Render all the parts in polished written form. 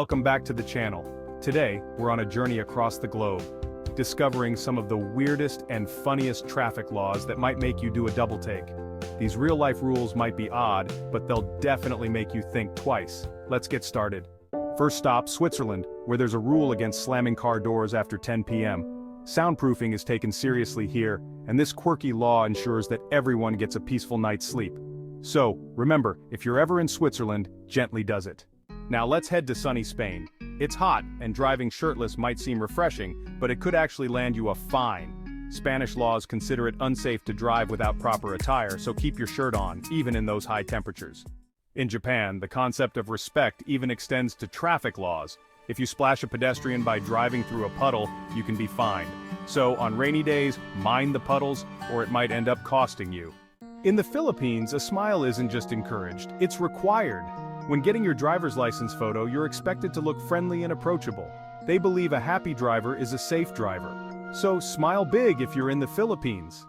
welcome back to the channel. Today, we're on a journey across the globe, discovering some of the weirdest and funniest traffic laws that might make you do a double take. These real-life rules might be odd, but they'll definitely make you think twice. Let's get started. First stop, Switzerland, where there's a rule against slamming car doors after 10 p.m. Soundproofing is taken seriously here, and this quirky law ensures that everyone gets a peaceful night's sleep. So, remember, if you're ever in Switzerland, gently does it. Now let's head to sunny Spain. It's hot, and driving shirtless might seem refreshing, but it could actually land you a fine. Spanish laws consider it unsafe to drive without proper attire, so keep your shirt on, even in those high temperatures. In Japan, the concept of respect even extends to traffic laws. If you splash a pedestrian by driving through a puddle, you can be fined. So, on rainy days, mind the puddles, or it might end up costing you. In the Philippines, a smile isn't just encouraged, it's required. When getting your driver's license photo, you're expected to look friendly and approachable. They believe a happy driver is a safe driver. So smile big if you're in the Philippines.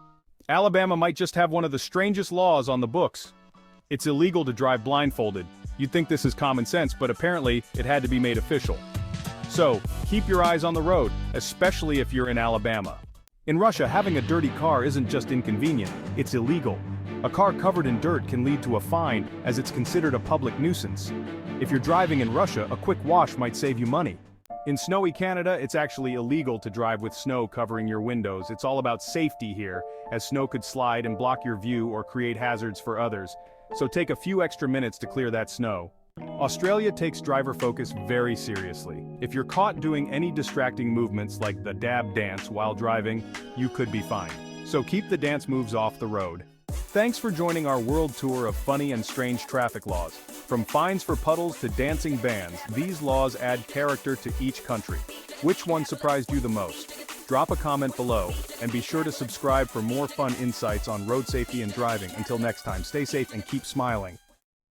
Alabama might just have one of the strangest laws on the books. It's illegal to drive blindfolded. You'd think this is common sense, but apparently it had to be made official. So, keep your eyes on the road, especially if you're in Alabama. In Russia, having a dirty car isn't just inconvenient, it's illegal. A car covered in dirt can lead to a fine, as it's considered a public nuisance. If you're driving in Russia, a quick wash might save you money. In snowy Canada, it's actually illegal to drive with snow covering your windows. It's all about safety here, as snow could slide and block your view or create hazards for others. So take a few extra minutes to clear that snow. Australia takes driver focus very seriously. If you're caught doing any distracting movements like the dab dance while driving, you could be fined. So keep the dance moves off the road. Thanks for joining our world tour of funny and strange traffic laws. From fines for puddles to dancing bans, these laws add character to each country. Which one surprised you the most? Drop a comment below, and be sure to subscribe for more fun insights on road safety and driving. Until next time, stay safe and keep smiling.